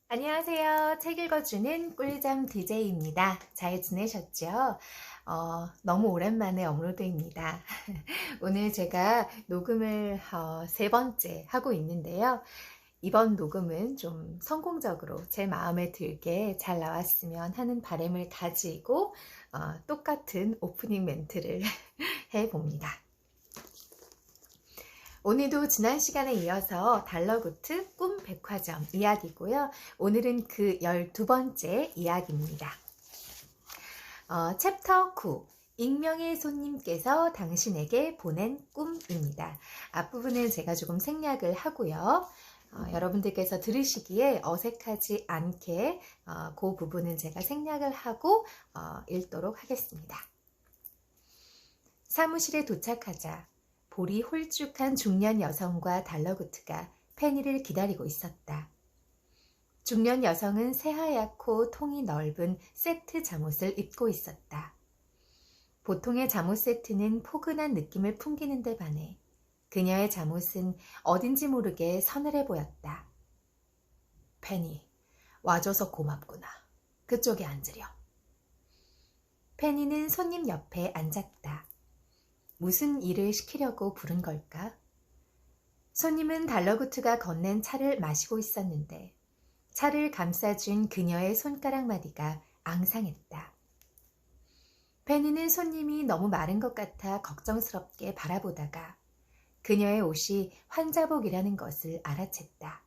안녕하세요. 책 읽어주는 꿀잠 DJ입니다. 잘 지내셨죠? 너무 오랜만에 업로드입니다. 오늘 제가 녹음을 세 번째 하고 있는데요. 이번 녹음은 좀 성공적으로 제 마음에 들게 잘 나왔으면 하는 바람을 가지고 똑같은 오프닝 멘트를 해봅니다. 오늘도 지난 시간에 이어서 달러구트 꿈 백화점 이야기고요. 오늘은 그 12번째 이야기입니다. 챕터 9 익명의 손님께서 당신에게 보낸 꿈입니다. 앞부분은 제가 조금 생략을 하고요. 여러분들께서 들으시기에 어색하지 않게 그 부분은 제가 생략을 하고 읽도록 하겠습니다. 사무실에 도착하자 볼이 홀쭉한 중년 여성과 달러구트가 페니를 기다리고 있었다. 중년 여성은 새하얗고 통이 넓은 세트 잠옷을 입고 있었다. 보통의 잠옷 세트는 포근한 느낌을 풍기는 데 반해 그녀의 잠옷은 어딘지 모르게 서늘해 보였다. 페니, 와줘서 고맙구나. 그쪽에 앉으렴. 페니는 손님 옆에 앉았다. 무슨 일을 시키려고 부른 걸까? 손님은 달러구트가 건넨 차를 마시고 있었는데 차를 감싸준 그녀의 손가락 마디가 앙상했다. 페니는 손님이 너무 마른 것 같아 걱정스럽게 바라보다가 그녀의 옷이 환자복이라는 것을 알아챘다.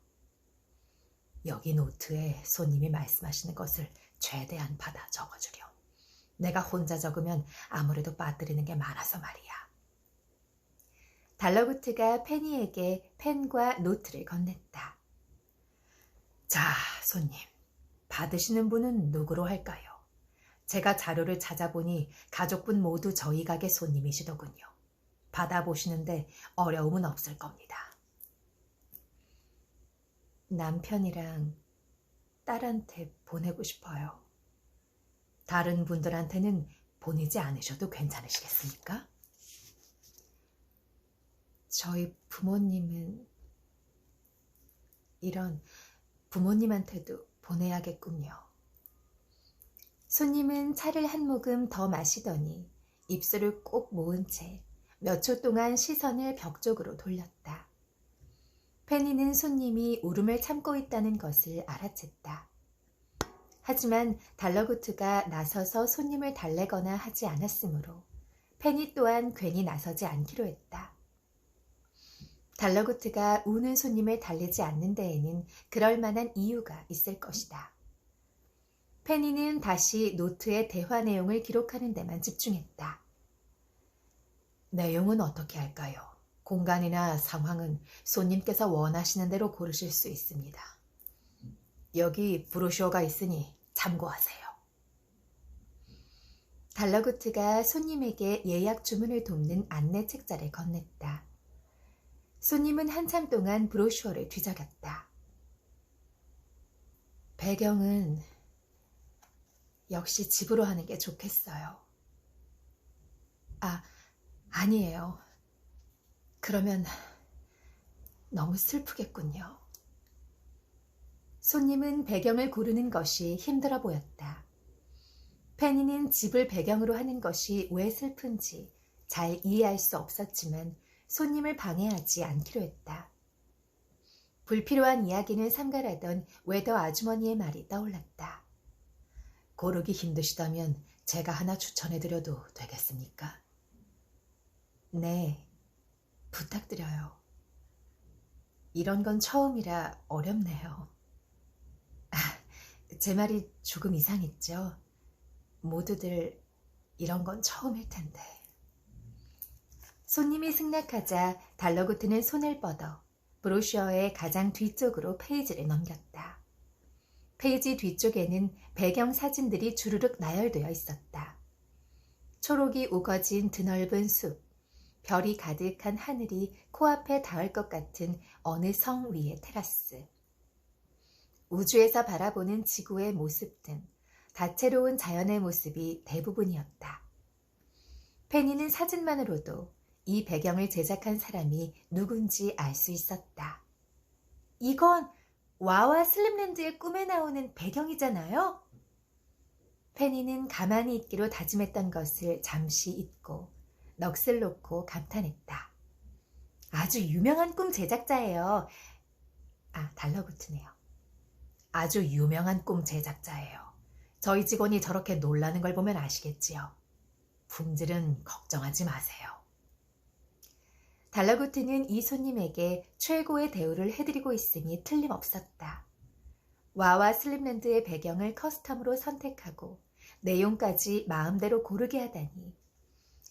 여기 노트에 손님이 말씀하시는 것을 최대한 받아 적어주렴. 내가 혼자 적으면 아무래도 빠뜨리는 게 많아서 말이야. 달러구트가 페니에게 펜과 노트를 건넸다. 자, 손님. 받으시는 분은 누구로 할까요? 제가 자료를 찾아보니 가족분 모두 저희 가게 손님이시더군요. 받아보시는데 어려움은 없을 겁니다. 남편이랑 딸한테 보내고 싶어요. 다른 분들한테는 보내지 않으셔도 괜찮으시겠습니까? 저희 부모님은 이런 부모님한테도 보내야겠군요. 손님은 차를 한 모금 더 마시더니 입술을 꼭 모은 채 몇 초 동안 시선을 벽 쪽으로 돌렸다. 페니는 손님이 울음을 참고 있다는 것을 알아챘다. 하지만 달러구트가 나서서 손님을 달래거나 하지 않았으므로 페니 또한 괜히 나서지 않기로 했다. 달러구트가 우는 손님을 달래지 않는 데에는 그럴 만한 이유가 있을 것이다. 페니는 다시 노트의 대화 내용을 기록하는 데만 집중했다. 내용은 어떻게 할까요? 공간이나 상황은 손님께서 원하시는 대로 고르실 수 있습니다. 여기 브로셔가 있으니 참고하세요. 달러구트가 손님에게 예약 주문을 돕는 안내 책자를 건넸다. 손님은 한참 동안 브로셔를 뒤적였다. 배경은 역시 집으로 하는 게 좋겠어요. 아니에요. 그러면 너무 슬프겠군요. 손님은 배경을 고르는 것이 힘들어 보였다. 페니는 집을 배경으로 하는 것이 왜 슬픈지 잘 이해할 수 없었지만 손님을 방해하지 않기로 했다. 불필요한 이야기는 삼가라던 웨더 아주머니의 말이 떠올랐다. 고르기 힘드시다면 제가 하나 추천해드려도 되겠습니까? 네, 부탁드려요. 이런 건 처음이라 어렵네요. 제 말이 조금 이상했죠? 모두들 이런 건 처음일 텐데. 손님이 승낙하자 달러구트는 손을 뻗어 브로셔의 가장 뒤쪽으로 페이지를 넘겼다. 페이지 뒤쪽에는 배경 사진들이 주르륵 나열되어 있었다. 초록이 우거진 드넓은 숲, 별이 가득한 하늘이 코앞에 닿을 것 같은 어느 성 위의 테라스. 우주에서 바라보는 지구의 모습 등 다채로운 자연의 모습이 대부분이었다. 페니는 사진만으로도 이 배경을 제작한 사람이 누군지 알 수 있었다. 이건 와와 슬립랜드의 꿈에 나오는 배경이잖아요. 페니는 가만히 있기로 다짐했던 것을 잠시 잊고 넋을 놓고 감탄했다. 아주 유명한 꿈 제작자예요. 달러구트네요. 아주 유명한 꿈 제작자예요. 저희 직원이 저렇게 놀라는 걸 보면 아시겠지요. 품질은 걱정하지 마세요. 달러구트는 이 손님에게 최고의 대우를 해드리고 있으니 틀림없었다. 와와 슬립랜드의 배경을 커스텀으로 선택하고 내용까지 마음대로 고르게 하다니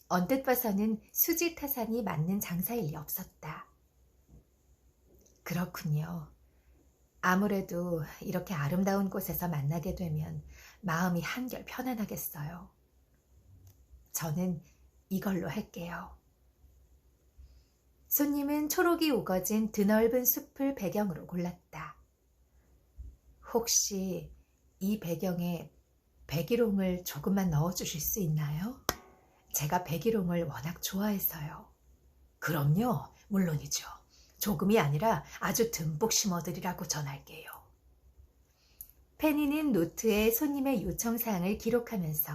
언뜻 봐서는 수지타산이 맞는 장사일 리 없었다. 그렇군요. 아무래도 이렇게 아름다운 곳에서 만나게 되면 마음이 한결 편안하겠어요. 저는 이걸로 할게요. 손님은 초록이 우거진 드넓은 숲을 배경으로 골랐다. 혹시 이 배경에 백일홍을 조금만 넣어주실 수 있나요? 제가 백일홍을 워낙 좋아해서요. 그럼요, 물론이죠. 조금이 아니라 아주 듬뿍 심어드리라고 전할게요. 페니는 노트에 손님의 요청사항을 기록하면서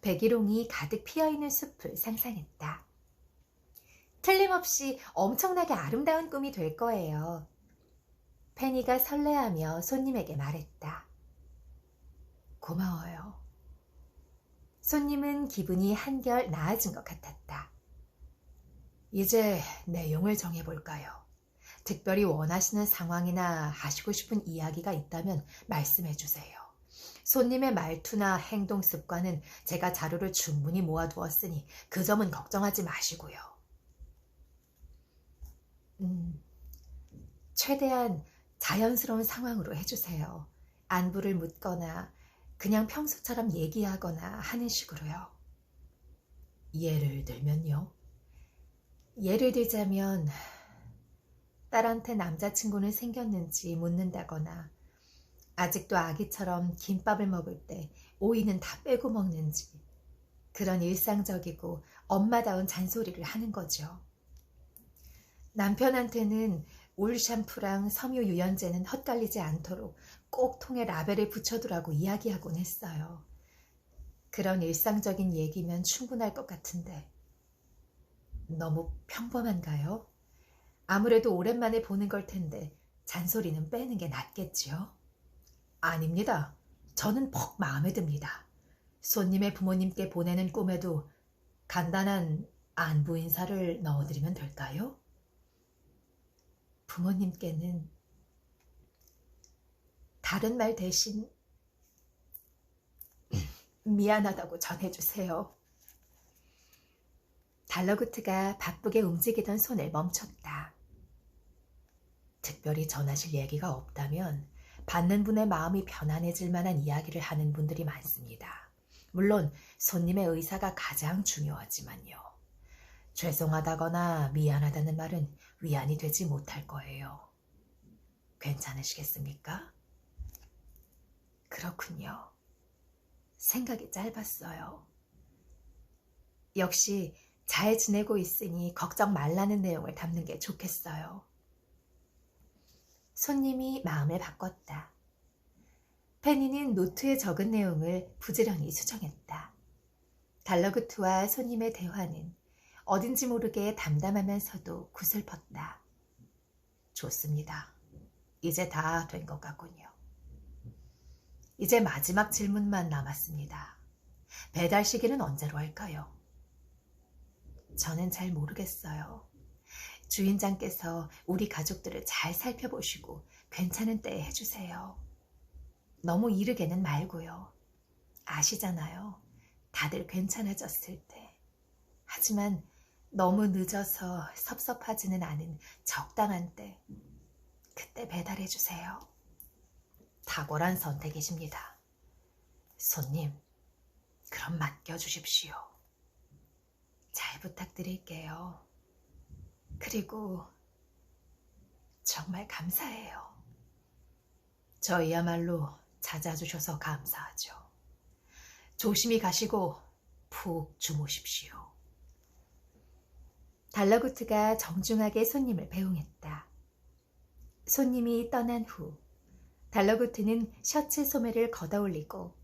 백일홍이 가득 피어있는 숲을 상상했다. 틀림없이 엄청나게 아름다운 꿈이 될 거예요. 페니가 설레하며 손님에게 말했다. 고마워요. 손님은 기분이 한결 나아진 것 같았다. 이제 내용을 정해볼까요? 특별히 원하시는 상황이나 하시고 싶은 이야기가 있다면 말씀해 주세요. 손님의 말투나 행동 습관은 제가 자료를 충분히 모아두었으니 그 점은 걱정하지 마시고요. 최대한 자연스러운 상황으로 해주세요. 안부를 묻거나 그냥 평소처럼 얘기하거나 하는 식으로요. 예를 들면요? 예를 들자면 딸한테 남자친구는 생겼는지 묻는다거나 아직도 아기처럼 김밥을 먹을 때 오이는 다 빼고 먹는지 그런 일상적이고 엄마다운 잔소리를 하는 거죠. 남편한테는 올 샴푸랑 섬유 유연제는 헛갈리지 않도록 꼭 통에 라벨을 붙여두라고 이야기하곤 했어요. 그런 일상적인 얘기면 충분할 것 같은데 너무 평범한가요? 아무래도 오랜만에 보는 걸 텐데 잔소리는 빼는 게 낫겠지요? 아닙니다. 저는 퍽 마음에 듭니다. 손님의 부모님께 보내는 꿈에도 간단한 안부 인사를 넣어드리면 될까요? 부모님께는 다른 말 대신 미안하다고 전해주세요. 달러구트가 바쁘게 움직이던 손을 멈췄다. 특별히 전하실 얘기가 없다면 받는 분의 마음이 편안해질 만한 이야기를 하는 분들이 많습니다. 물론 손님의 의사가 가장 중요하지만요. 죄송하다거나 미안하다는 말은 위안이 되지 못할 거예요. 괜찮으시겠습니까? 그렇군요. 생각이 짧았어요. 역시 잘 지내고 있으니 걱정 말라는 내용을 담는 게 좋겠어요. 손님이 마음을 바꿨다. 페니는 노트에 적은 내용을 부지런히 수정했다. 달러구트와 손님의 대화는 어딘지 모르게 담담하면서도 구슬펐다. 좋습니다. 이제 다 된 것 같군요. 이제 마지막 질문만 남았습니다. 배달 시기는 언제로 할까요? 저는 잘 모르겠어요. 주인장께서 우리 가족들을 잘 살펴보시고 괜찮은 때에 해주세요. 너무 이르게는 말고요. 아시잖아요. 다들 괜찮아졌을 때. 하지만 너무 늦어서 섭섭하지는 않은 적당한 때. 그때 배달해주세요. 탁월한 선택이십니다. 손님, 그럼 맡겨주십시오. 잘 부탁드릴게요. 그리고 정말 감사해요. 저희야말로 찾아주셔서 감사하죠. 조심히 가시고 푹 주무십시오. 달러구트가 정중하게 손님을 배웅했다. 손님이 떠난 후 달러구트는 셔츠 소매를 걷어올리고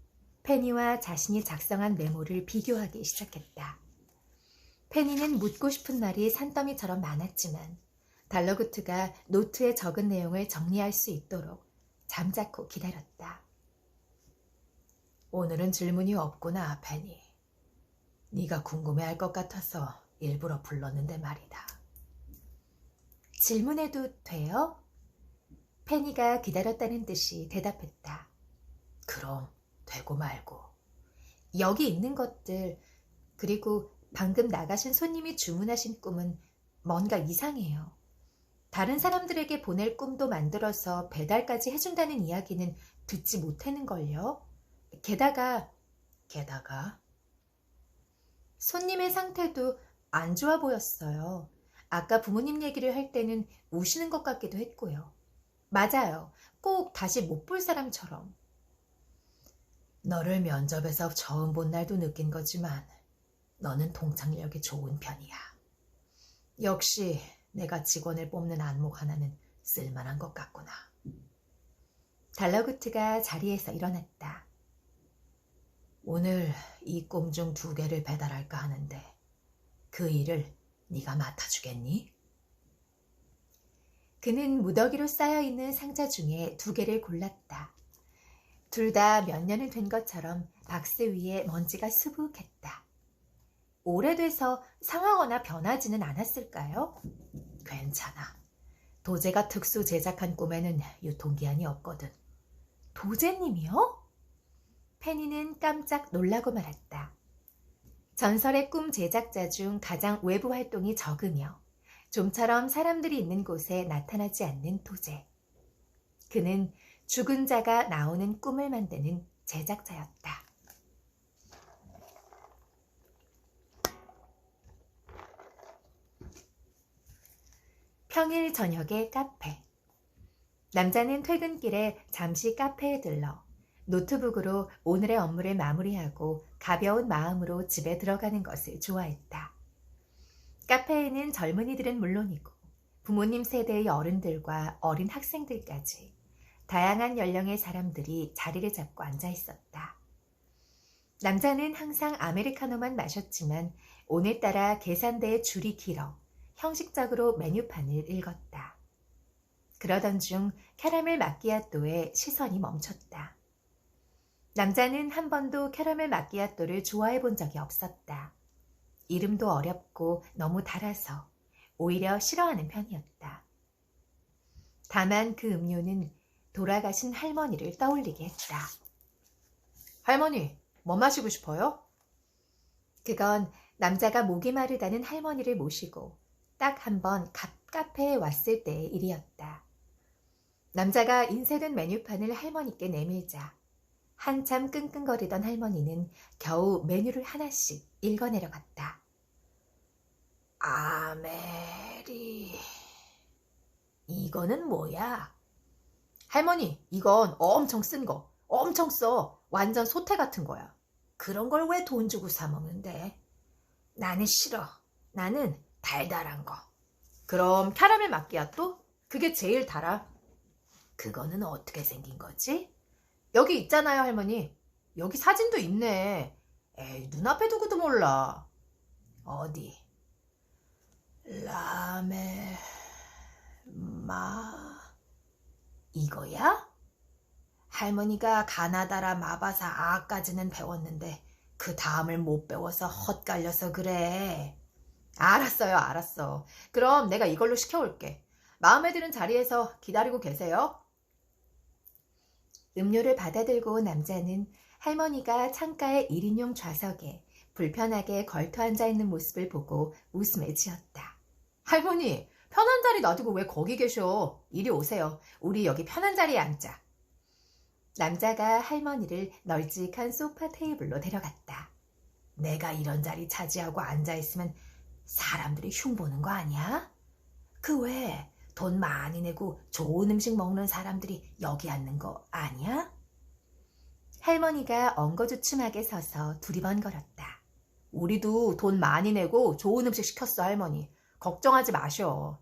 페니와 자신이 작성한 메모를 비교하기 시작했다. 페니는 묻고 싶은 말이 산더미처럼 많았지만 달러구트가 노트에 적은 내용을 정리할 수 있도록 잠자코 기다렸다. 오늘은 질문이 없구나, 페니. 네가 궁금해할 것 같아서 일부러 불렀는데 말이다. 질문해도 돼요? 페니가 기다렸다는 듯이 대답했다. 그럼 되고 말고. 여기 있는 것들, 그리고 방금 나가신 손님이 주문하신 꿈은 뭔가 이상해요. 다른 사람들에게 보낼 꿈도 만들어서 배달까지 해준다는 이야기는 듣지 못하는걸요. 게다가 손님의 상태도 안 좋아 보였어요. 아까 부모님 얘기를 할 때는 우시는 것 같기도 했고요. 맞아요. 꼭 다시 못 볼 사람처럼. 너를 면접에서 처음 본 날도 느낀 거지만 너는 동창력이 좋은 편이야. 역시 내가 직원을 뽑는 안목 하나는 쓸만한 것 같구나. 달러구트가 자리에서 일어났다. 오늘 이 꿈 중 2개를 배달할까 하는데 그 일을 네가 맡아주겠니? 그는 무더기로 쌓여있는 상자 중에 2개를 골랐다. 둘 다 몇 년은 된 것처럼 박스 위에 먼지가 수북했다. 오래돼서 상하거나 변하지는 않았을까요? 괜찮아. 도제가 특수 제작한 꿈에는 유통기한이 없거든. 도제님이요? 페니는 깜짝 놀라고 말았다. 전설의 꿈 제작자 중 가장 외부 활동이 적으며 좀처럼 사람들이 있는 곳에 나타나지 않는 도제. 그는 죽은 자가 나오는 꿈을 만드는 제작자였다. 평일 저녁의 카페. 남자는 퇴근길에 잠시 카페에 들러 노트북으로 오늘의 업무를 마무리하고 가벼운 마음으로 집에 들어가는 것을 좋아했다. 카페에는 젊은이들은 물론이고 부모님 세대의 어른들과 어린 학생들까지 다양한 연령의 사람들이 자리를 잡고 앉아 있었다. 남자는 항상 아메리카노만 마셨지만 오늘따라 계산대에 줄이 길어 형식적으로 메뉴판을 읽었다. 그러던 중 캐러멜 마끼아또에 시선이 멈췄다. 남자는 한 번도 캐러멜 마끼아또를 좋아해 본 적이 없었다. 이름도 어렵고 너무 달아서 오히려 싫어하는 편이었다. 다만 그 음료는 돌아가신 할머니를 떠올리게 했다. 할머니, 뭐 마시고 싶어요? 그건 남자가 목이 마르다는 할머니를 모시고 딱 한 번 카페에 왔을 때의 일이었다. 남자가 인쇄된 메뉴판을 할머니께 내밀자 한참 끙끙거리던 할머니는 겨우 메뉴를 하나씩 읽어내려갔다. 아메리... 이거는 뭐야? 할머니, 이건 엄청 쓴 거. 엄청 써. 완전 소태 같은 거야. 그런 걸 왜 돈 주고 사 먹는데? 나는 싫어. 나는 달달한 거. 그럼 캐러멜 마끼아또? 그게 제일 달아. 그거는 어떻게 생긴 거지? 여기 있잖아요, 할머니. 여기 사진도 있네. 에이, 눈앞에 두고도 몰라. 어디? 라메... 마... 이거야? 할머니가 가나다라 마바사 아까지는 배웠는데 그 다음을 못 배워서 헛갈려서 그래. 알았어요, 알았어. 그럼 내가 이걸로 시켜올게. 마음에 드는 자리에서 기다리고 계세요. 음료를 받아들고 온 남자는 할머니가 창가의 1인용 좌석에 불편하게 걸터 앉아있는 모습을 보고 웃음을 지었다. 할머니, 편한 자리 놔두고 왜 거기 계셔? 이리 오세요. 우리 여기 편한 자리에 앉자. 남자가 할머니를 널찍한 소파 테이블로 데려갔다. 내가 이런 자리 차지하고 앉아있으면 사람들이 흉보는 거 아니야? 그 외에 돈 많이 내고 좋은 음식 먹는 사람들이 여기 앉는 거 아니야? 할머니가 엉거주춤하게 서서 두리번거렸다. 우리도 돈 많이 내고 좋은 음식 시켰어, 할머니. 걱정하지 마셔.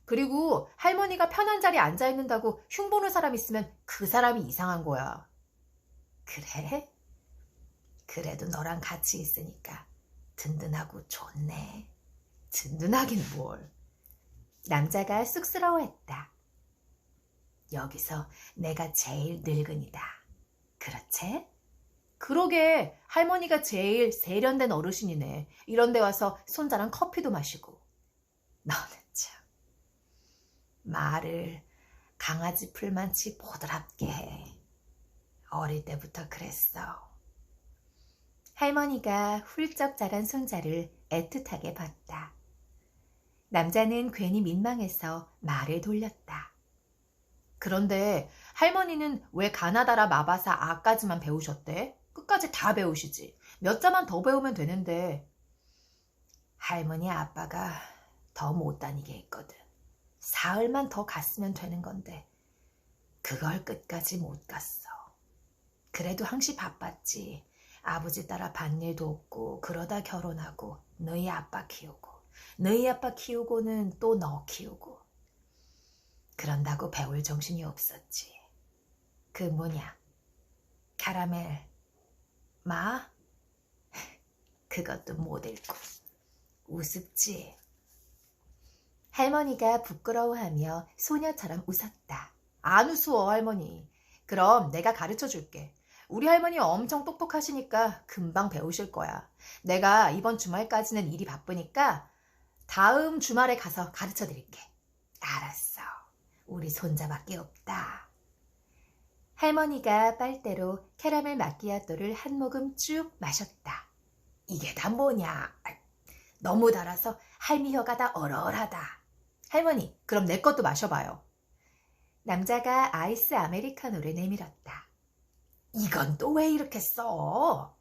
그리고 할머니가 편한 자리에 앉아있는다고 흉보는 사람 있으면 그 사람이 이상한 거야. 그래? 그래도 너랑 같이 있으니까 든든하고 좋네. 든든하긴 뭘. 남자가 쑥스러워했다. 여기서 내가 제일 늙은이다. 그렇지? 그러게 할머니가 제일 세련된 어르신이네. 이런 데 와서 손자랑 커피도 마시고. 너는 참 말을 강아지 풀만치 보드랍게 해. 어릴 때부터 그랬어. 할머니가 훌쩍 자란 손자를 애틋하게 봤다. 남자는 괜히 민망해서 말을 돌렸다. 그런데 할머니는 왜 가나다라 마바사 아까지만 배우셨대? 끝까지 다 배우시지. 몇 자만 더 배우면 되는데. 할머니 아빠가 더 못 다니게 했거든. 사흘만 더 갔으면 되는 건데 그걸 끝까지 못 갔어. 그래도 항시 바빴지. 아버지 따라 밭일도 없고 그러다 결혼하고 너희 아빠 키우고 너희 아빠 키우고는 또 너 키우고 그런다고 배울 정신이 없었지. 그 뭐냐 카라멜 마? 그것도 못 읽고 우습지. 할머니가 부끄러워하며 소녀처럼 웃었다. 안 우스워 할머니. 그럼 내가 가르쳐 줄게. 우리 할머니 엄청 똑똑하시니까 금방 배우실 거야. 내가 이번 주말까지는 일이 바쁘니까 다음 주말에 가서 가르쳐 드릴게. 알았어. 우리 손자밖에 없다. 할머니가 빨대로 캐러멜 마끼아또를 한 모금 쭉 마셨다. 이게 다 뭐냐? 너무 달아서 할미 혀가 다 얼얼하다. 할머니, 그럼 내 것도 마셔봐요. 남자가 아이스 아메리카노를 내밀었다. 이건 또 왜 이렇게 써?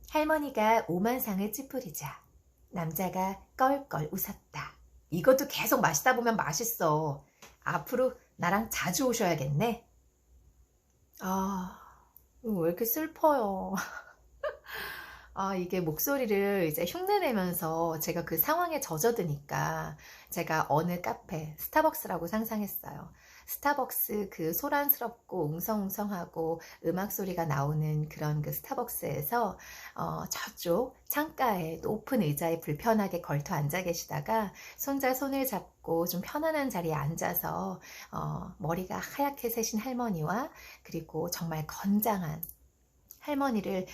할머니가 오만상을 찌푸리자 남자가 껄껄 웃었다. 이것도 계속 마시다 보면 맛있어. 앞으로 나랑 자주 오셔야겠네. 이거 왜 이렇게 슬퍼요. 이게 목소리를 이제 흉내내면서 제가 그 상황에 젖어드니까 제가 어느 카페, 스타벅스라고 상상했어요. 스타벅스 그 소란스럽고 웅성웅성하고 음악 소리가 나오는 그런 그 스타벅스에서 저쪽 창가에 높은 의자에 불편하게 걸터 앉아 계시다가 손자 손을 잡고 좀 편안한 자리에 앉아서 머리가 하얗게 새신 할머니와 그리고 정말 건장한 할머니를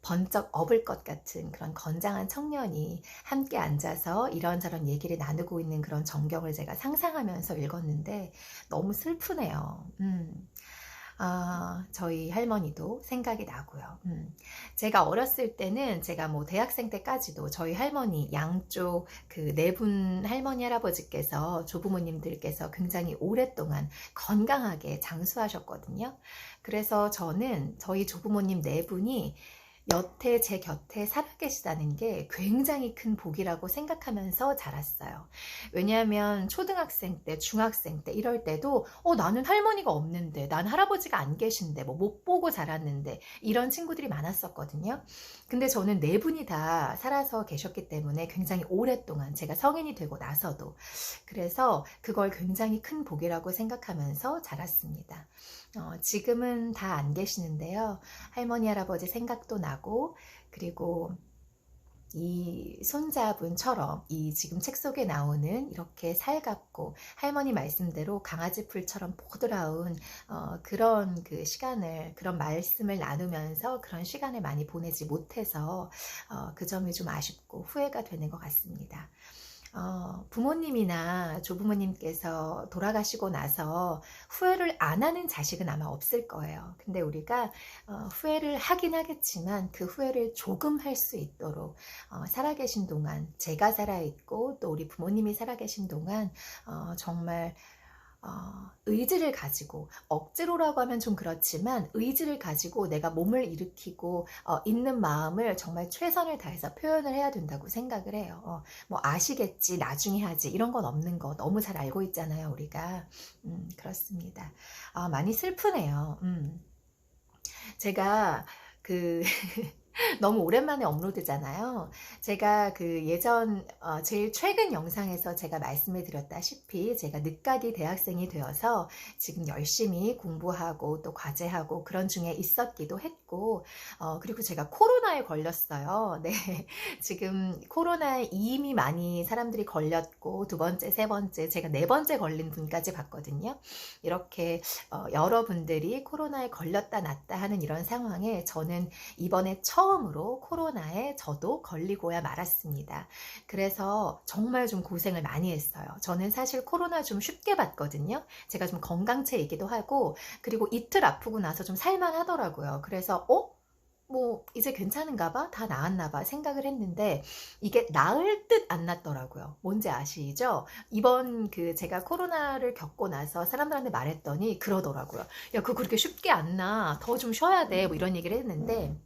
번쩍 업을 것 같은 그런 건장한 청년이 함께 앉아서 이런저런 얘기를 나누고 있는 그런 전경을 제가 상상하면서 읽었는데 너무 슬프네요. 저희 할머니도 생각이 나고요. 제가 어렸을 때는 제가 뭐 대학생 때까지도 저희 할머니 양쪽 그 네 분 할머니 할아버지께서 조부모님들께서 굉장히 오랫동안 건강하게 장수하셨거든요. 그래서 저는 저희 조부모님 네 분이 여태 제 곁에 살아계시다는 게 굉장히 큰 복이라고 생각하면서 자랐어요. 왜냐하면 초등학생 때, 중학생 때 이럴 때도 나는 할머니가 없는데, 난 할아버지가 안 계신데, 뭐 못 보고 자랐는데 이런 친구들이 많았었거든요. 근데 저는 네 분이 다 살아서 계셨기 때문에 굉장히 오랫동안 제가 성인이 되고 나서도 그래서 그걸 굉장히 큰 복이라고 생각하면서 자랐습니다. 지금은 다 안 계시는데요. 할머니 할아버지 생각도 나고 그리고 이 손자분처럼 이 지금 책 속에 나오는 이렇게 살갑고 할머니 말씀대로 강아지 풀처럼 보드라운 그런 그 시간을 그런 말씀을 나누면서 그런 시간을 많이 보내지 못해서 그 점이 좀 아쉽고 후회가 되는 것 같습니다. 부모님이나 조부모님께서 돌아가시고 나서 후회를 안 하는 자식은 아마 없을 거예요. 근데 우리가 후회를 하긴 하겠지만 그 후회를 조금 할 수 있도록 살아계신 동안 제가 살아있고 또 우리 부모님이 살아계신 동안 정말 의지를 가지고 억지로라고 하면 좀 그렇지만 의지를 가지고 내가 몸을 일으키고 있는 마음을 정말 최선을 다해서 표현을 해야 된다고 생각을 해요. 뭐 아시겠지 나중에 하지 이런 건 없는 거 너무 잘 알고 있잖아요 우리가. 그렇습니다. 많이 슬프네요. 제가 그 너무 오랜만에 업로드잖아요. 제가 그 예전 제일 최근 영상에서 제가 말씀을 드렸다시피 제가 늦가기 대학생이 되어서 지금 열심히 공부하고 또 과제하고 그런 중에 있었기도 했고 그리고 제가 코로나에 걸렸어요. 네, 지금 코로나에 이미 많이 사람들이 걸렸고 두 번째, 세 번째, 제가 네 번째 걸린 분까지 봤거든요. 이렇게 여러분들이 코로나에 걸렸다 났다 하는 이런 상황에 저는 이번에 처음으로 코로나에 저도 걸리고야 말았습니다. 그래서 정말 좀 고생을 많이 했어요. 저는 사실 코로나 좀 쉽게 받거든요. 제가 좀 건강체이기도 하고 그리고 이틀 아프고 나서 좀 살만하더라고요. 그래서 뭐 이제 괜찮은가 봐? 다 나았나 봐 생각을 했는데 이게 나을 듯 안 낫더라고요. 뭔지 아시죠? 이번 그 제가 코로나를 겪고 나서 사람들한테 말했더니 그러더라고요. 야, 그거 그렇게 쉽게 안 나. 더 좀 쉬어야 돼. 뭐 이런 얘기를 했는데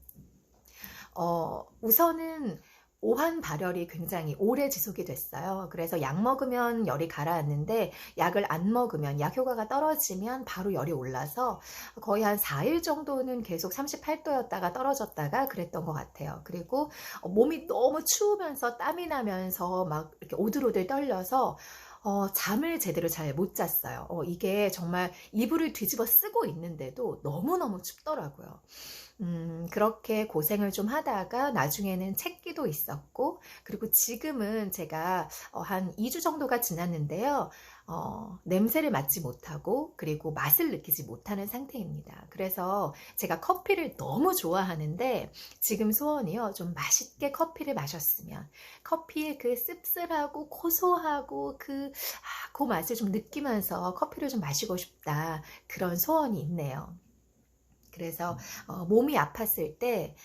우선은 오한 발열이 굉장히 오래 지속이 됐어요. 그래서 약 먹으면 열이 가라앉는데 약을 안 먹으면 약 효과가 떨어지면 바로 열이 올라서 거의 한 4일 정도는 계속 38도였다가 떨어졌다가 그랬던 것 같아요. 그리고 몸이 너무 추우면서 땀이 나면서 막 이렇게 오들오들 떨려서 잠을 제대로 잘 못 잤어요. 이게 정말 이불을 뒤집어 쓰고 있는데도 너무너무 춥더라고요. 그렇게 고생을 좀 하다가 나중에는 책기도 있었고, 그리고 지금은 제가 한 2주 정도가 지났는데요. 냄새를 맡지 못하고, 그리고 맛을 느끼지 못하는 상태입니다. 그래서 제가 커피를 너무 좋아하는데, 지금 소원이요. 좀 맛있게 커피를 마셨으면, 커피의 그 씁쓸하고 고소하고 그 맛을 좀 느끼면서 커피를 좀 마시고 싶다. 그런 소원이 있네요. 그래서 몸이 아팠을 때,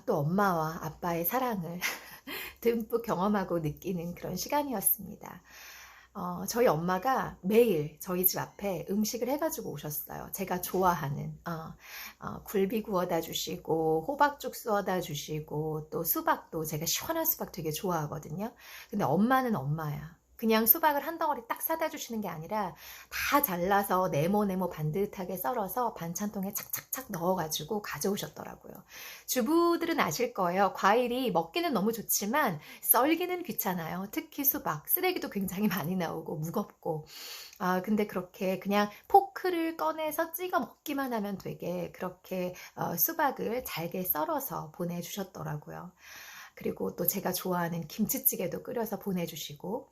또 엄마와 아빠의 사랑을 듬뿍 경험하고 느끼는 그런 시간이었습니다. 저희 엄마가 매일 저희 집 앞에 음식을 해가지고 오셨어요. 제가 좋아하는 굴비 구워다 주시고 호박죽 쏘다 주시고 또 수박도 제가 시원한 수박 되게 좋아하거든요. 근데 엄마는 엄마야. 그냥 수박을 한 덩어리 딱 사다 주시는 게 아니라 다 잘라서 네모네모 반듯하게 썰어서 반찬통에 착착착 넣어가지고 가져오셨더라고요. 주부들은 아실 거예요. 과일이 먹기는 너무 좋지만 썰기는 귀찮아요. 특히 수박, 쓰레기도 굉장히 많이 나오고 무겁고. 근데 그렇게 그냥 포크를 꺼내서 찍어 먹기만 하면 되게 그렇게 수박을 잘게 썰어서 보내주셨더라고요. 그리고 또 제가 좋아하는 김치찌개도 끓여서 보내주시고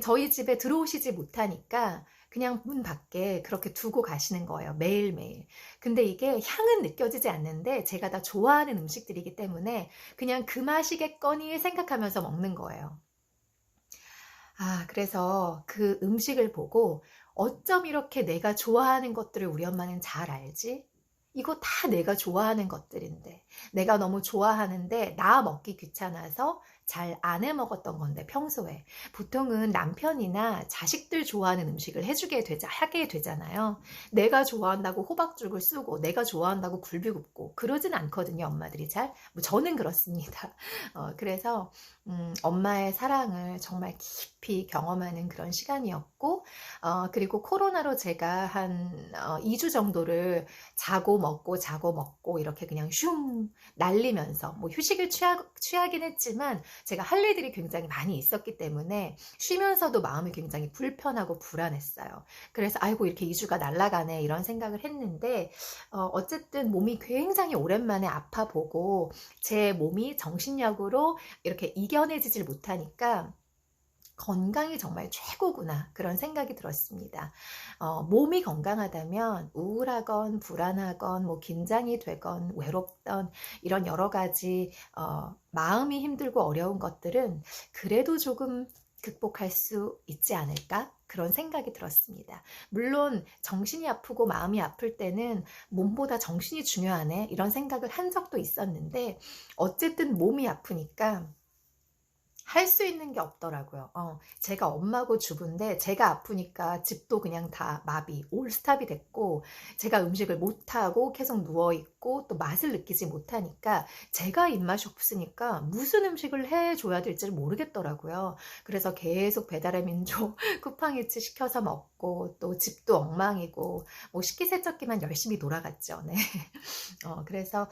저희 집에 들어오시지 못하니까 그냥 문 밖에 그렇게 두고 가시는 거예요. 매일매일. 근데 이게 향은 느껴지지 않는데 제가 다 좋아하는 음식들이기 때문에 그냥 그 맛이겠거니 생각하면서 먹는 거예요. 그래서 그 음식을 보고 어쩜 이렇게 내가 좋아하는 것들을 우리 엄마는 잘 알지? 이거 다 내가 좋아하는 것들인데 내가 너무 좋아하는데 나 먹기 귀찮아서 잘 안 해 먹었던 건데 평소에 보통은 남편이나 자식들 좋아하는 음식을 하게 되잖아요. 내가 좋아한다고 호박죽을 쓰고 내가 좋아한다고 굴비 굽고 그러진 않거든요. 엄마들이 잘. 뭐 저는 그렇습니다. 그래서 엄마의 사랑을 정말 깊이 경험하는 그런 시간이었고 그리고 코로나로 제가 한 2주 정도를 자고 먹고 이렇게 그냥 슝 날리면서 뭐 휴식을 취하긴 했지만 제가 할 일들이 굉장히 많이 있었기 때문에 쉬면서도 마음이 굉장히 불편하고 불안했어요. 그래서 아이고 이렇게 2주가 날아가네 이런 생각을 했는데 어쨌든 몸이 굉장히 오랜만에 아파보고 제 몸이 정신력으로 이렇게 이겨내지질 못하니까 건강이 정말 최고구나 그런 생각이 들었습니다. 몸이 건강하다면 우울하건 불안하건 뭐 긴장이 되건 외롭던 이런 여러 가지 마음이 힘들고 어려운 것들은 그래도 조금 극복할 수 있지 않을까? 그런 생각이 들었습니다. 물론 정신이 아프고 마음이 아플 때는 몸보다 정신이 중요하네 이런 생각을 한 적도 있었는데 어쨌든 몸이 아프니까 할 수 있는 게 없더라고요. 제가 엄마고 주부인데 제가 아프니까 집도 그냥 다 마비, 올스탑이 됐고 제가 음식을 못하고 계속 누워있고 또 맛을 느끼지 못하니까 제가 입맛이 없으니까 무슨 음식을 해줘야 될지 모르겠더라고요. 그래서 계속 배달의 민족 쿠팡이츠 시켜서 먹고 또 집도 엉망이고 뭐 식기세척기만 열심히 돌아갔죠. 네. 그래서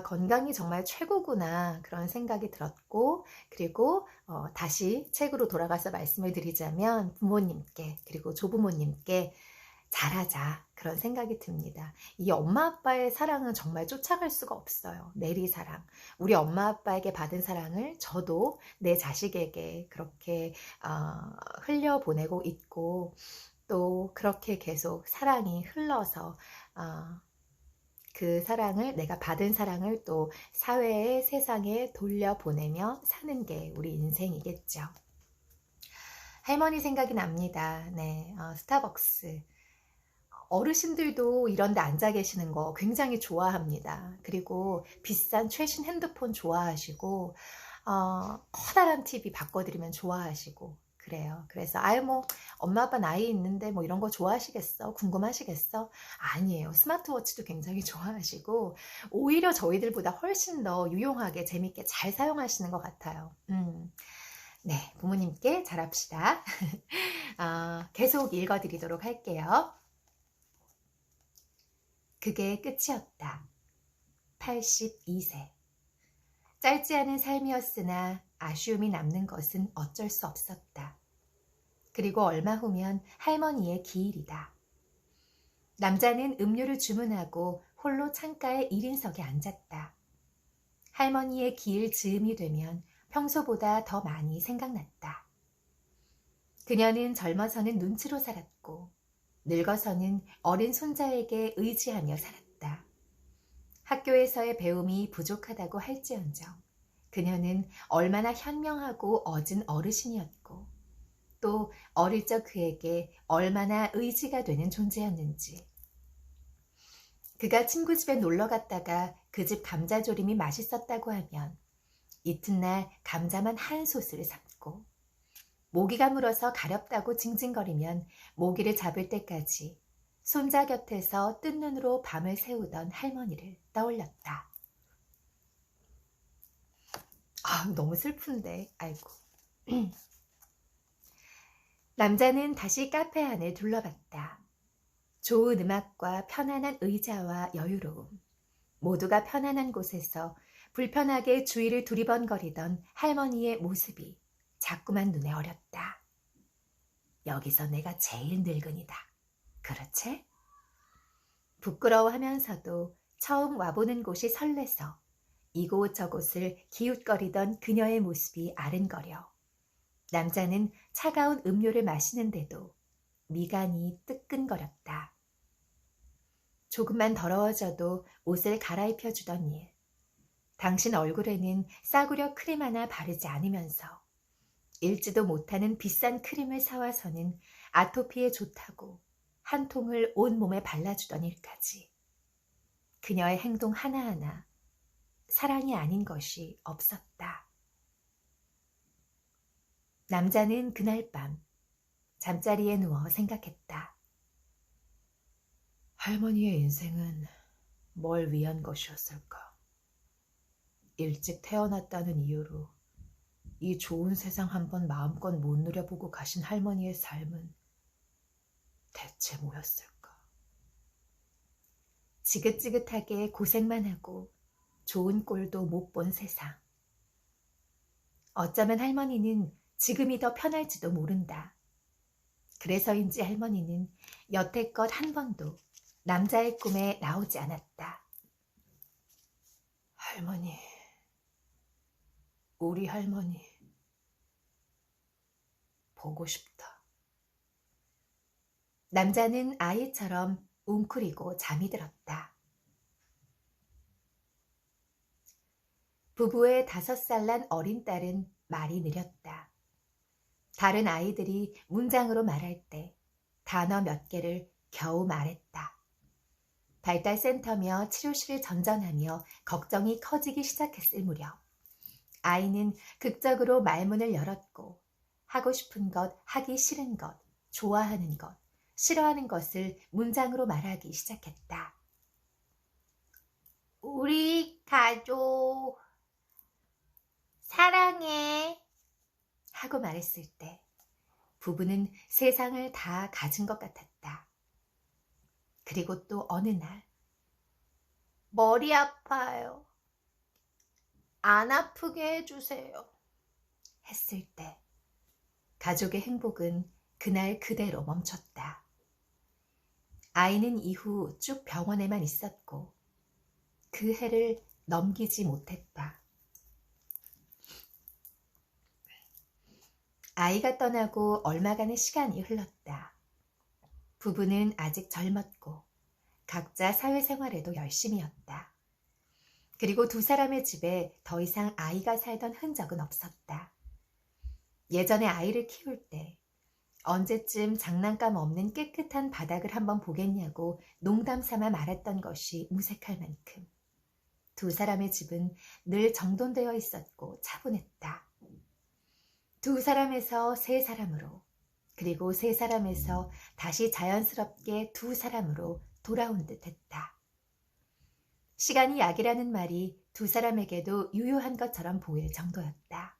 건강이 정말 최고구나 그런 생각이 들었고 그리고 다시 책으로 돌아가서 말씀을 드리자면 부모님께 그리고 조부모님께 잘하자 그런 생각이 듭니다. 이 엄마 아빠의 사랑은 정말 쫓아갈 수가 없어요. 내리사랑. 우리 엄마 아빠에게 받은 사랑을 저도 내 자식에게 그렇게 흘려보내고 있고 또 그렇게 계속 사랑이 흘러서 그 사랑을 내가 받은 사랑을 또 사회에 세상에 돌려보내며 사는 게 우리 인생이겠죠. 할머니 생각이 납니다. 네, 스타벅스. 어르신들도 이런 데 앉아 계시는 거 굉장히 좋아합니다. 그리고 비싼 최신 핸드폰 좋아하시고 커다란 TV 바꿔드리면 좋아하시고 그래요. 그래서 뭐 엄마 아빠 나이 있는데 뭐 이런 거 좋아하시겠어? 궁금하시겠어? 아니에요. 스마트워치도 굉장히 좋아하시고 오히려 저희들보다 훨씬 더 유용하게 재밌게 잘 사용하시는 것 같아요. 네, 부모님께 잘합시다. 계속 읽어드리도록 할게요. 그게 끝이었다. 82세. 짧지 않은 삶이었으나 아쉬움이 남는 것은 어쩔 수 없었다. 그리고 얼마 후면 할머니의 기일이다. 남자는 음료를 주문하고 홀로 창가의 1인석에 앉았다. 할머니의 기일 즈음이 되면 평소보다 더 많이 생각났다. 그녀는 젊어서는 눈치로 살았고 늙어서는 어린 손자에게 의지하며 살았다. 학교에서의 배움이 부족하다고 할지언정 그녀는 얼마나 현명하고 어진 어르신이었고 또 어릴 적 그에게 얼마나 의지가 되는 존재였는지. 그가 친구 집에 놀러 갔다가 그 집 감자조림이 맛있었다고 하면 이튿날 감자만 한 솥을 삶고 모기가 물어서 가렵다고 징징거리면 모기를 잡을 때까지 손자 곁에서 뜬 눈으로 밤을 새우던 할머니를 떠올렸다. 너무 슬픈데, 아이고. 남자는 다시 카페 안을 둘러봤다. 좋은 음악과 편안한 의자와 여유로움, 모두가 편안한 곳에서 불편하게 주위를 두리번거리던 할머니의 모습이 자꾸만 눈에 어렸다. 여기서 내가 제일 늙은이다. 그렇지? 부끄러워하면서도 처음 와보는 곳이 설레서 이곳저곳을 기웃거리던 그녀의 모습이 아른거려 남자는 차가운 음료를 마시는데도 미간이 뜨끈거렸다. 조금만 더러워져도 옷을 갈아입혀주던 일. 당신 얼굴에는 싸구려 크림 하나 바르지 않으면서 읽지도 못하는 비싼 크림을 사와서는 아토피에 좋다고 한 통을 온몸에 발라주던 일까지. 그녀의 행동 하나하나 사랑이 아닌 것이 없었다. 남자는 그날 밤 잠자리에 누워 생각했다. 할머니의 인생은 뭘 위한 것이었을까? 일찍 태어났다는 이유로 이 좋은 세상 한번 마음껏 못 누려보고 가신 할머니의 삶은 대체 뭐였을까? 지긋지긋하게 고생만 하고 좋은 꼴도 못 본 세상. 어쩌면 할머니는 지금이 더 편할지도 모른다. 그래서인지 할머니는 여태껏 한 번도 남자의 꿈에 나오지 않았다. 할머니, 우리 할머니, 보고 싶다. 남자는 아이처럼 웅크리고 잠이 들었다. 부부의 5살 난 어린 딸은 말이 느렸다. 다른 아이들이 문장으로 말할 때 단어 몇 개를 겨우 말했다. 발달센터며 치료실을 전전하며 걱정이 커지기 시작했을 무렵 아이는 극적으로 말문을 열었고 하고 싶은 것, 하기 싫은 것, 좋아하는 것, 싫어하는 것을 문장으로 말하기 시작했다. 우리 가족 사랑해 하고 말했을 때 부부는 세상을 다 가진 것 같았다. 그리고 또 어느 날 머리 아파요. 안 아프게 해주세요. 했을 때 가족의 행복은 그날 그대로 멈췄다. 아이는 이후 쭉 병원에만 있었고 그 해를 넘기지 못했다. 아이가 떠나고 얼마간의 시간이 흘렀다. 부부는 아직 젊었고 각자 사회생활에도 열심이었다. 그리고 두 사람의 집에 더 이상 아이가 살던 흔적은 없었다. 예전에 아이를 키울 때 언제쯤 장난감 없는 깨끗한 바닥을 한번 보겠냐고 농담 삼아 말했던 것이 무색할 만큼 두 사람의 집은 늘 정돈되어 있었고 차분했다. 두 사람에서 세 사람으로, 그리고 세 사람에서 다시 자연스럽게 두 사람으로 돌아온 듯 했다. 시간이 약이라는 말이 두 사람에게도 유효한 것처럼 보일 정도였다.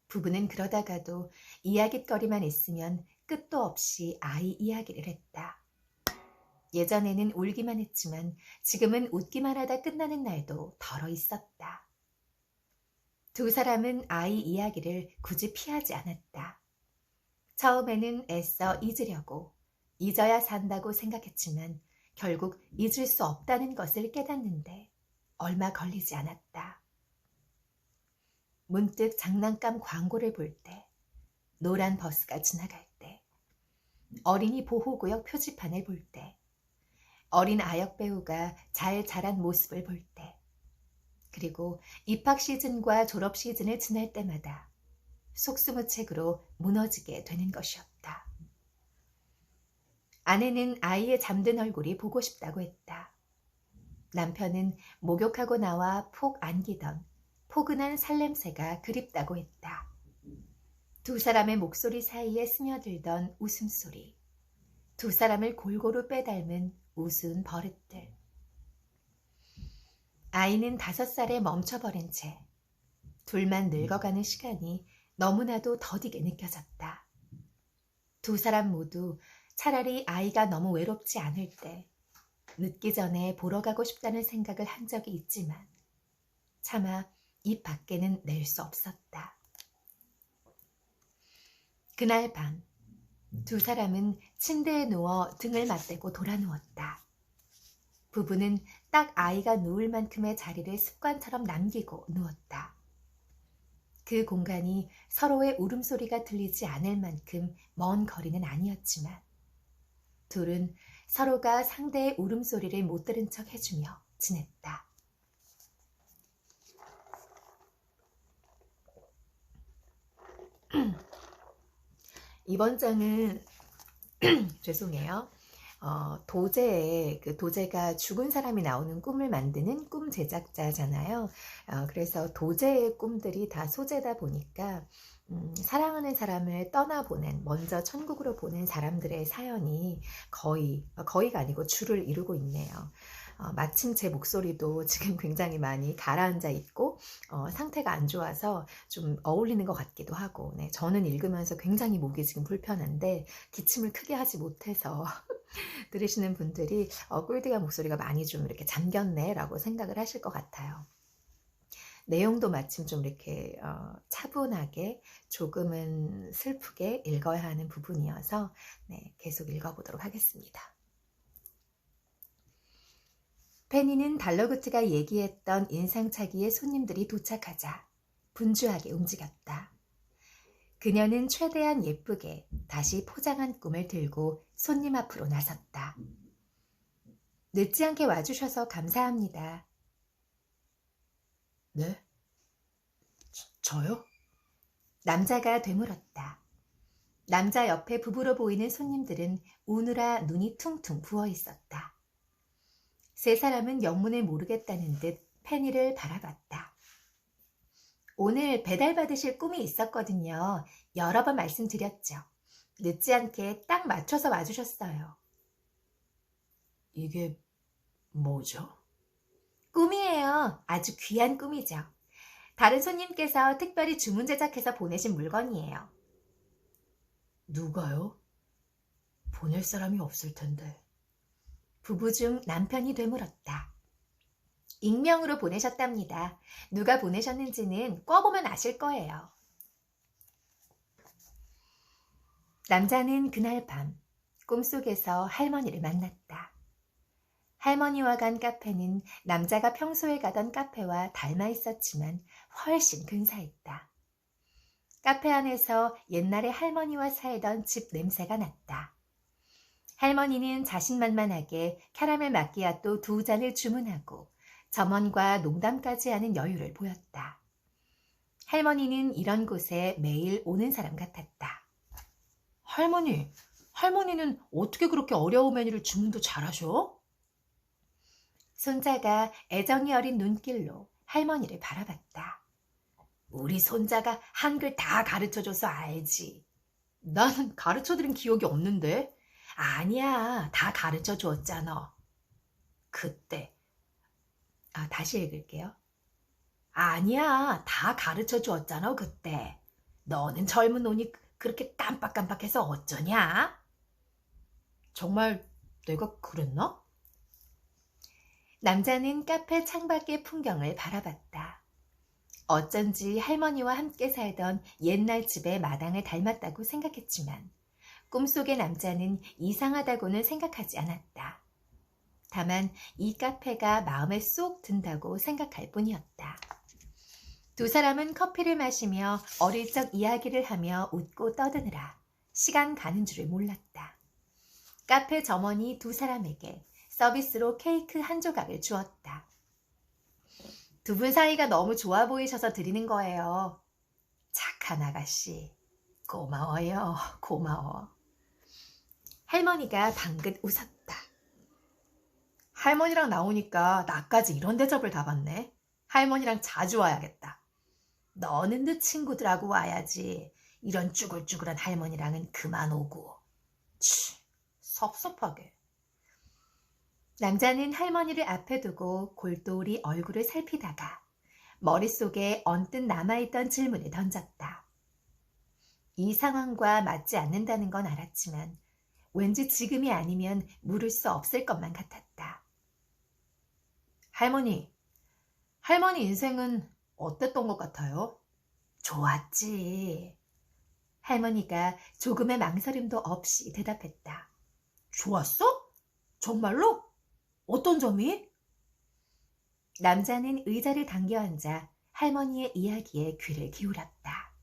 부부는 그러다가도 이야깃거리만 있으면 끝도 없이 아이 이야기를 했다. 예전에는 울기만 했지만 지금은 웃기만 하다 끝나는 날도 덜어 있었다. 두 사람은 아이 이야기를 굳이 피하지 않았다. 처음에는 애써 잊으려고, 잊어야 산다고 생각했지만 결국 잊을 수 없다는 것을 깨닫는데 얼마 걸리지 않았다. 문득 장난감 광고를 볼 때, 노란 버스가 지나갈 때, 어린이 보호구역 표지판을 볼 때, 어린 아역 배우가 잘 자란 모습을 볼 때, 그리고 입학 시즌과 졸업 시즌을 지날 때마다 속수무책으로 무너지게 되는 것이었다. 아내는 아이의 잠든 얼굴이 보고 싶다고 했다. 남편은 목욕하고 나와 폭 안기던 포근한 살냄새가 그립다고 했다. 두 사람의 목소리 사이에 스며들던 웃음소리, 두 사람을 골고루 빼닮은 우스운 버릇들. 아이는 5살에 멈춰버린 채 둘만 늙어가는 시간이 너무나도 더디게 느껴졌다. 두 사람 모두 차라리 아이가 너무 외롭지 않을 때 늦기 전에 보러 가고 싶다는 생각을 한 적이 있지만 차마 입 밖에는 낼 수 없었다. 그날 밤 두 사람은 침대에 누워 등을 맞대고 돌아누웠다. 부부는 딱 아이가 누울 만큼의 자리를 습관처럼 남기고 누웠다. 그 공간이 서로의 울음소리가 들리지 않을 만큼 먼 거리는 아니었지만 둘은 서로가 상대의 울음소리를 못 들은 척 해주며 지냈다. 이번 장은 죄송해요. 도제가 죽은 사람이 나오는 꿈을 만드는 꿈 제작자잖아요. 그래서 도제의 꿈들이 다 소재다 보니까 사랑하는 사람을 먼저 천국으로 보낸 사람들의 사연이 거의가 아니고 주를 이루고 있네요. 마침 제 목소리도 지금 굉장히 많이 가라앉아 있고 상태가 안 좋아서 좀 어울리는 것 같기도 하고, 네, 저는 읽으면서 굉장히 목이 지금 불편한데 기침을 크게 하지 못해서 들으시는 분들이 꿀디가 목소리가 많이 좀 이렇게 잠겼네 라고 생각을 하실 것 같아요. 내용도 마침 좀 이렇게 차분하게 조금은 슬프게 읽어야 하는 부분이어서 네, 계속 읽어보도록 하겠습니다. 페니는 달러구트가 얘기했던 인상착의의 손님들이 도착하자 분주하게 움직였다. 그녀는 최대한 예쁘게 다시 포장한 꿈을 들고 손님 앞으로 나섰다. 늦지 않게 와주셔서 감사합니다. 네? 저요? 남자가 되물었다. 남자 옆에 부부로 보이는 손님들은 우느라 눈이 퉁퉁 부어 있었다. 세 사람은 영문을 모르겠다는 듯 페니를 바라봤다. 오늘 배달 받으실 꿈이 있었거든요. 여러 번 말씀드렸죠. 늦지 않게 딱 맞춰서 와주셨어요. 이게 뭐죠? 꿈이에요. 아주 귀한 꿈이죠. 다른 손님께서 특별히 주문 제작해서 보내신 물건이에요. 누가요? 보낼 사람이 없을 텐데. 부부 중 남편이 되물었다. 익명으로 보내셨답니다. 누가 보내셨는지는 꿔보면 아실 거예요. 남자는 그날 밤 꿈속에서 할머니를 만났다. 할머니와 간 카페는 남자가 평소에 가던 카페와 닮아 있었지만 훨씬 근사했다. 카페 안에서 옛날에 할머니와 살던 집 냄새가 났다. 할머니는 자신만만하게 캐러멜 마끼아또 2잔을 주문하고 점원과 농담까지 하는 여유를 보였다. 할머니는 이런 곳에 매일 오는 사람 같았다. 할머니는 어떻게 그렇게 어려운 메뉴를 주문도 잘하셔? 손자가 애정이 어린 눈길로 할머니를 바라봤다. 우리 손자가 한글 다 가르쳐줘서 알지. 나는 가르쳐드린 기억이 없는데. 아니야, 다 가르쳐줬잖아. 그때. 다시 읽을게요. 아니야, 다 가르쳐줬잖아, 그때. 너는 젊은 눈이 그렇게 깜빡깜빡해서 어쩌냐? 정말 내가 그랬나? 남자는 카페 창밖의 풍경을 바라봤다. 어쩐지 할머니와 함께 살던 옛날 집의 마당을 닮았다고 생각했지만 꿈속의 남자는 이상하다고는 생각하지 않았다. 다만 이 카페가 마음에 쏙 든다고 생각할 뿐이었다. 두 사람은 커피를 마시며 어릴 적 이야기를 하며 웃고 떠드느라 시간 가는 줄을 몰랐다. 카페 점원이 두 사람에게 서비스로 케이크 한 조각을 주었다. 두 분 사이가 너무 좋아 보이셔서 드리는 거예요. 착한 아가씨. 고마워요. 고마워. 할머니가 방긋 웃었다. 할머니랑 나오니까 나까지 이런 대접을 다 받네. 할머니랑 자주 와야겠다. 너는 네 친구들하고 와야지. 이런 쭈글쭈글한 할머니랑은 그만 오고. 치, 섭섭하게. 남자는 할머니를 앞에 두고 골똘히 얼굴을 살피다가 머릿속에 언뜻 남아있던 질문을 던졌다. 이 상황과 맞지 않는다는 건 알았지만 왠지 지금이 아니면 물을 수 없을 것만 같았다. 할머니 인생은 어땠던 것 같아요? 좋았지. 할머니가 조금의 망설임도 없이 대답했다. 좋았어? 정말로? 어떤 점이? 남자는 의자를 당겨 앉아 할머니의 이야기에 귀를 기울였다.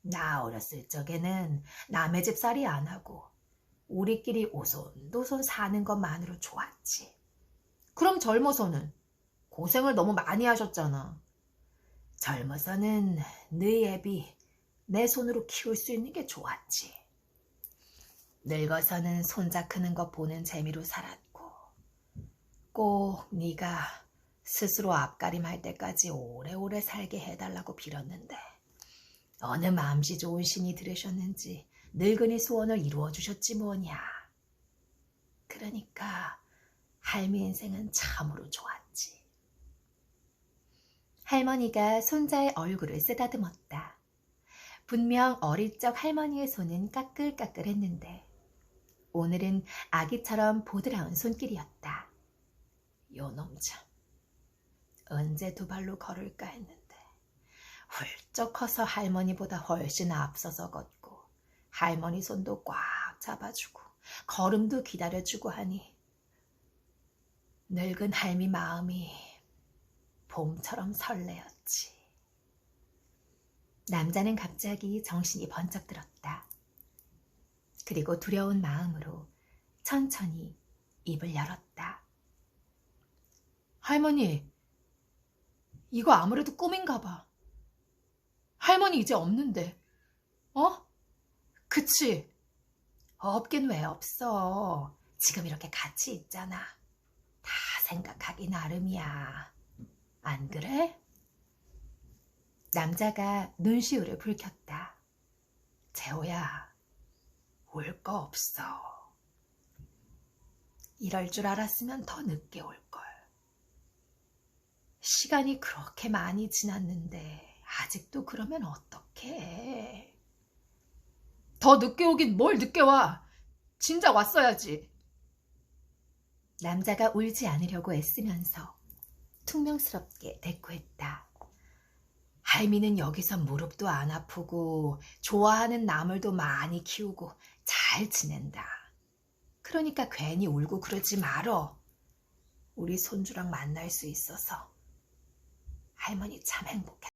나 어렸을 적에는 남의 집 살이 안 하고 우리끼리 오손도손 사는 것만으로 좋았지. 그럼 젊어서는 고생을 너무 많이 하셨잖아. 젊어서는 네 애비 내 손으로 키울 수 있는 게 좋았지. 늙어서는 손자 크는 거 보는 재미로 살았고 꼭 네가 스스로 앞가림할 때까지 오래오래 살게 해달라고 빌었는데 어느 마음씨 좋은 신이 들으셨는지 늙은이 소원을 이루어주셨지 뭐냐. 그러니까 할미 인생은 참으로 좋았지. 할머니가 손자의 얼굴을 쓰다듬었다. 분명 어릴 적 할머니의 손은 까끌까끌했는데 오늘은 아기처럼 보드라운 손길이었다. 요놈 참. 언제 두 발로 걸을까 했는데 훌쩍 커서 할머니보다 훨씬 앞서서 걷고 할머니 손도 꽉 잡아주고 걸음도 기다려주고 하니 늙은 할미 마음이 봄처럼 설레었지. 남자는 갑자기 정신이 번쩍 들었다. 그리고 두려운 마음으로 천천히 입을 열었다. 할머니, 이거 아무래도 꿈인가 봐. 할머니 이제 없는데. 그치? 없긴 왜 없어. 지금 이렇게 같이 있잖아. 다 생각하기 나름이야. 안 그래? 남자가 눈시울을 붉혔다. 재호야, 올 거 없어. 이럴 줄 알았으면 더 늦게 올걸. 시간이 그렇게 많이 지났는데 아직도 그러면 어떡해. 더 늦게 오긴 뭘 늦게 와. 진작 왔어야지. 남자가 울지 않으려고 애쓰면서 퉁명스럽게 대꾸했다. 할미는 여기서 무릎도 안 아프고 좋아하는 나물도 많이 키우고 잘 지낸다. 그러니까 괜히 울고 그러지 말어. 우리 손주랑 만날 수 있어서 할머니 참 행복했다.